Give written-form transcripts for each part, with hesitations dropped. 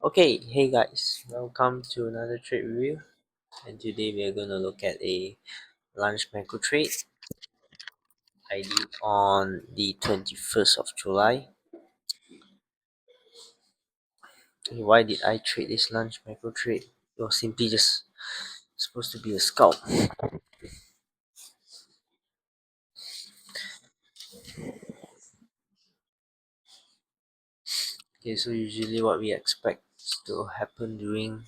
Okay, hey guys, welcome to another trade review. And today we are going to look at a lunch macro trade ID on the 21st of July. Okay, why did I trade this lunch macro trade? It was simply just supposed to be a scalp. Okay, so usually what we expect to happen during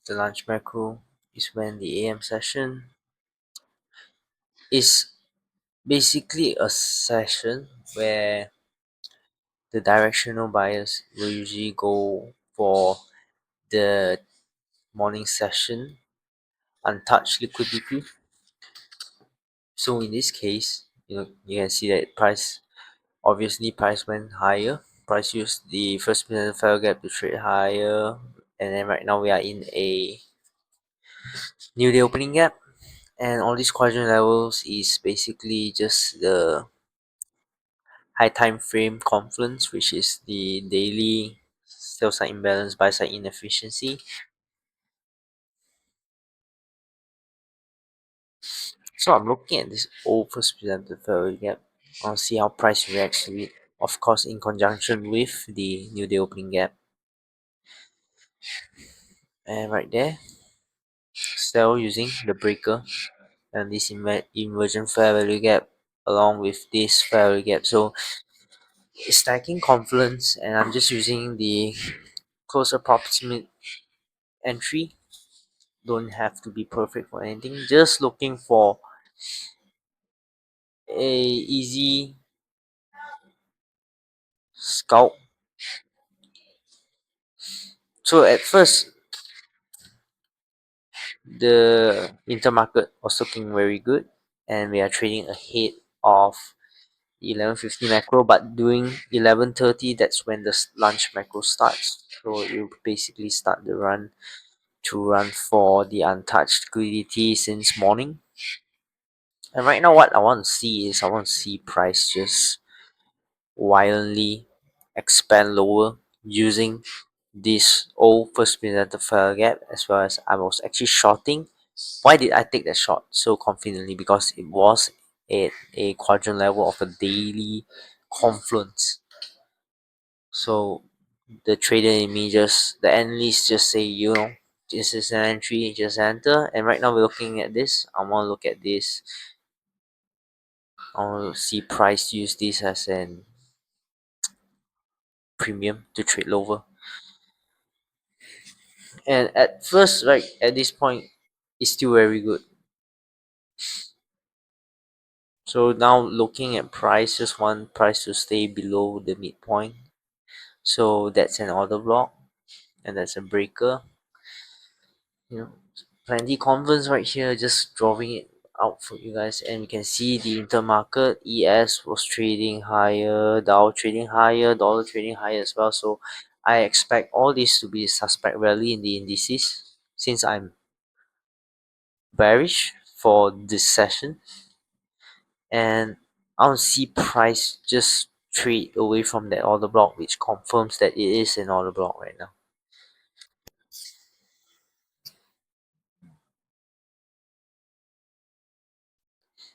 the lunch macro is when the AM session is basically a session where the directional buyers will usually go for the morning session untouched liquidity. So in this case, you can see that price went higher. Price used the first minute fair gap to trade higher, and then right now we are in a new day opening gap, and all these quadrant levels is basically just the high time frame confluence, which is the daily sell side imbalance, buy side inefficiency. So I'm looking at this old first presented fair gap. I'll see how price reacts to it. Of course, in conjunction with the new day opening gap. And right there, sell using the breaker and this inversion fair value gap along with this fair value gap. So it's stacking confluence, and I'm just using the close approximate entry. Don't have to be perfect for anything. Just looking for a easy scalp. So at first, the intermarket was looking very good, and we are trading ahead of 11:50 macro, but during 11:30 that's when the lunch macro starts, so you basically start the run for the untouched liquidity since morning. And right now what I want to see is I want to see price just violently expand lower using this old first presented fair gap, as well as I was actually shorting. Why did I take that short so confidently? Because it was at a quadrant level of a daily confluence. So the trader in me the analyst just say, this is an entry, just enter. And right now we're looking at this. I want to look at this. I want to see price use this as an premium to trade lower. And at first, right at this point, it's still very good. So now looking at price, just want price to stay below the midpoint. So that's an order block, and that's a breaker. You know, plenty confidence right here, just drawing it out for you guys. And we can see the intermarket ES was trading higher, Dow trading higher, dollar trading higher as well. So I expect all this to be suspect rally in the indices, since I'm bearish for this session. And I don't see price just trade away from that order block, which confirms that it is an order block right now.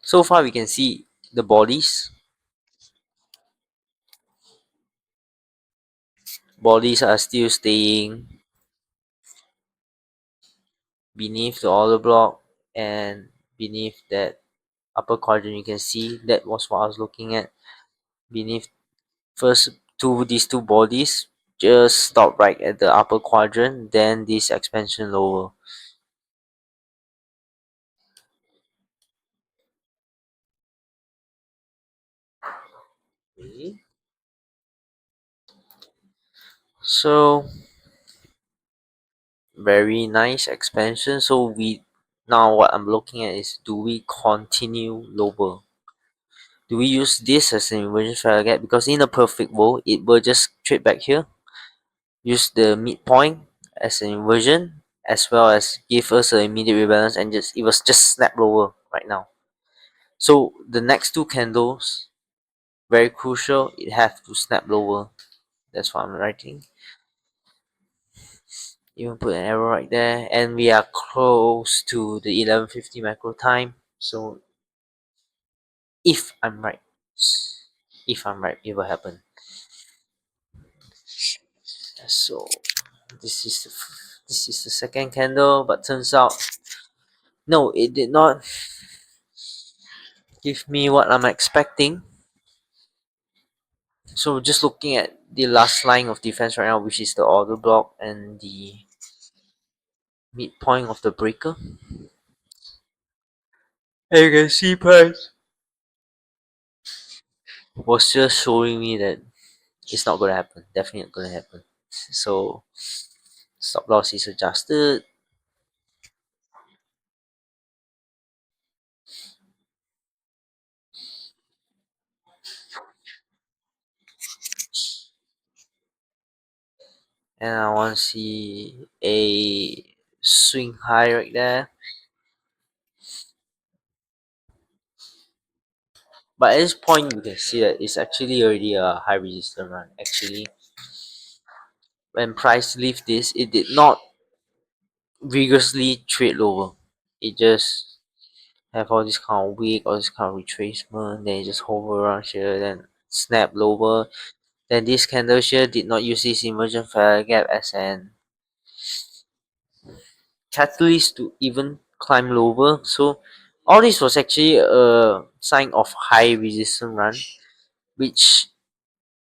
So far we can see the bodies are still staying beneath the order block, and beneath that upper quadrant you can see that was what I was looking at. Beneath first these two bodies just stop right at the upper quadrant, then this expansion lower. Okay. So very nice expansion. So we now what I'm looking at is, do we continue lower? Do we use this as an inversion fair gap? Because in a perfect world, it will just trade back here, use the midpoint as an inversion, as well as give us an immediate rebalance, and just it was just snap lower right now. So the next two candles, very crucial, it have to snap lower. That's what I'm writing. even put an arrow right there, and we are close to the 11:50 macro time. So if I'm right, it will happen. So this is the second candle, but turns out no, it did not give me what I'm expecting. So just looking at the last line of defense right now, which is the order block and the midpoint of the breaker, and you can see price was just showing me that it's not gonna happen. Definitely not gonna happen. So stop loss is adjusted. And I want to see a swing high right there. But at this point, you can see that it's actually already a high resistance run. Actually, when price leave this, it did not vigorously trade lower. It just have all this kind of wick, all this kind of retracement, then it just hover around here, then snap lower. Then this candle here did not use this inversion failure gap as an catalyst to even climb lower. So all this was actually a sign of high resistance run, which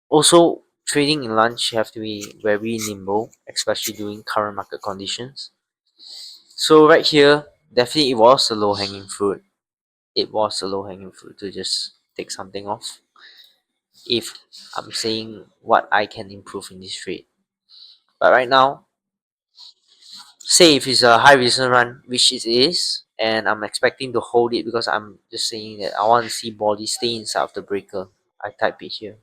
also trading in lunch you have to be very nimble, especially during current market conditions. So right here, definitely it was a low hanging fruit. It was a low hanging fruit to just take something off. If I'm saying what I can improve in this trade. But right now, say if it's a high resistance run, which it is, and I'm expecting to hold it because I'm just saying that I want to see body stay inside of the breaker. I type it here.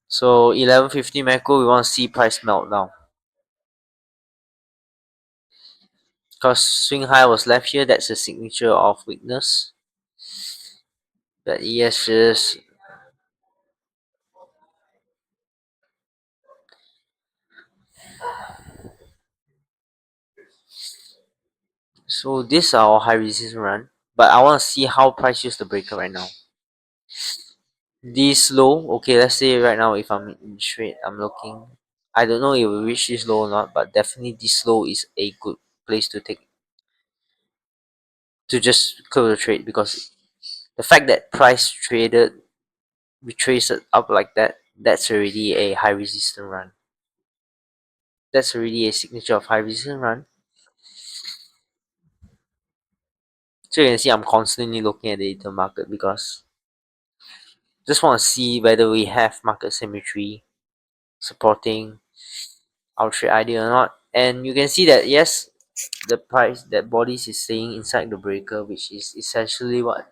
So 11:50 macro, we want to see price melt down. Because swing high was left here, that's a signature of weakness. But yes, just so this is our high resistance run. But I want to see how price use the breaker right now. This low, okay, let's say right now if I'm in trade, I'm looking. I don't know if it will reach this low or not, but definitely this low is a good place to take to just close the trade because the fact that price traded retraced up like that, that's already a high resistance run. That's already a signature of high resistance run. So you can see I'm constantly looking at the market because just want to see whether we have market symmetry supporting our trade idea or not. And you can see that yes, the price that bodies is staying inside the breaker, which is essentially what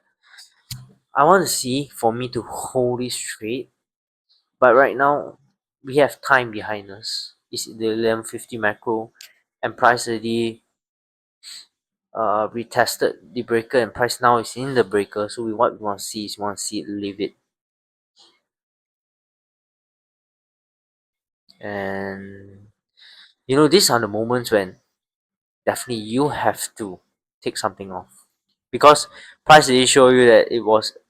I want to see for me to hold this trade. But right now we have time behind us. It's the 11:50 macro and price already retested the breaker and price now is in the breaker. So what we want to see is we want to see it leave it. And you know, these are the moments when definitely you have to take something off because price did show you that it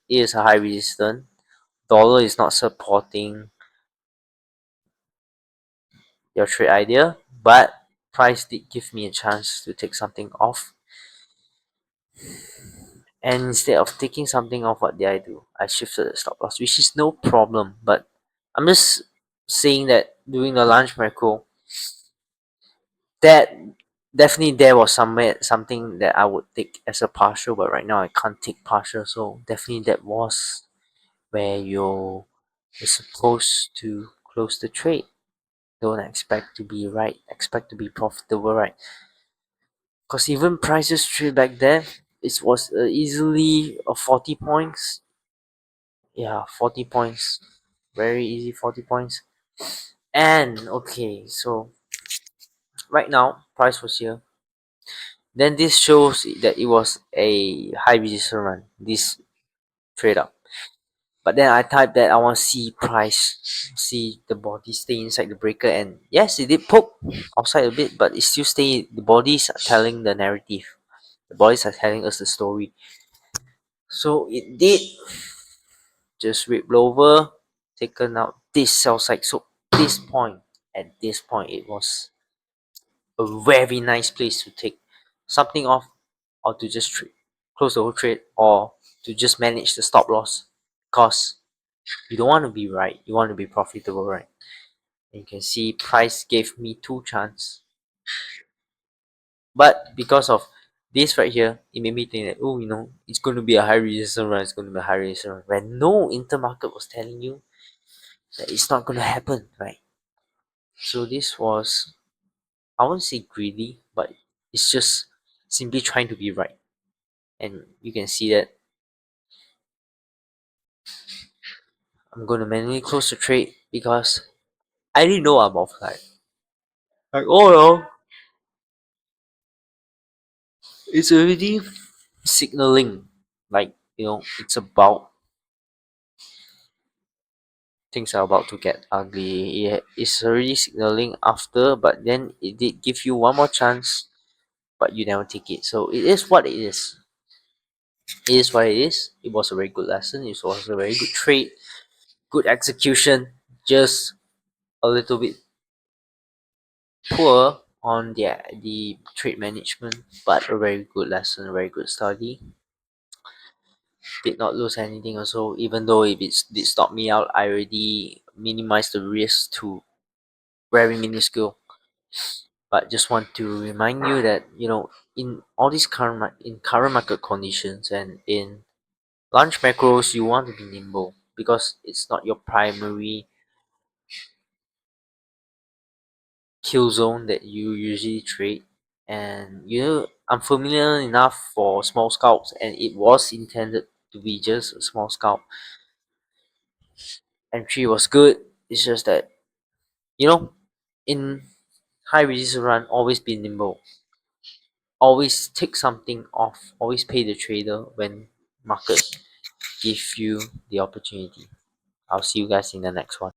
is a high resistance. Dollar is not supporting your trade idea, but price did give me a chance to take something off. And instead of taking something off, what did I do? I shifted the stop loss, which is no problem. But I'm just saying that during the lunch macro, that definitely there was something that I would take as a partial, but right now I can't take partial. So definitely that was where you're supposed to close the trade. Don't expect to be right. Expect to be profitable, right? Because even prices trade back there, it was easily 40 points. Yeah, 40 points. Very easy 40 points. And okay, so right now price was here. Then this shows that it was a high resistance run. This trade up. But then I typed that I want to see price, see the body stay inside the breaker, and yes, it did poke outside a bit, but it still stay. The bodies are telling the narrative. The bodies are telling us the story. So it did just rip over, taken out this sell side. So this point, at this point, it was a very nice place to take something off, or to just close the whole trade, or to just manage the stop loss, because you don't want to be right, you want to be profitable, right? And you can see price gave me two chance, but because of this right here, it made me think that, oh, it's going to be a high resistance run, it's going to be a high resistance run, when no intermarket was telling you that it's not going to happen, right? So this was, I won't say greedy, but it's just simply trying to be right. And you can see that I'm going to manually close the trade because I didn't know I'm offside. Like, oh no, it's already signaling, like, it's about, things are about to get ugly. It's already signaling after, but then it did give you one more chance, but you never take it. So it is what it is. It is what it is. It was a very good lesson. It was a very good trade, good execution. Just a little bit poor on the trade management, but a very good lesson, a very good study. Did not lose anything also, even though if it did stop me out, I already minimized the risk to very minuscule. But just want to remind you that, in all these current market conditions, and in launch macros, you want to be nimble, because it's not your primary kill zone that you usually trade. And I'm familiar enough for small scalps, and it was intended to be just a small scalp. Entry was good. It's just that, in high resistance run, always be nimble, always take something off, always pay the trader when market give you the opportunity. I'll see you guys in the next one.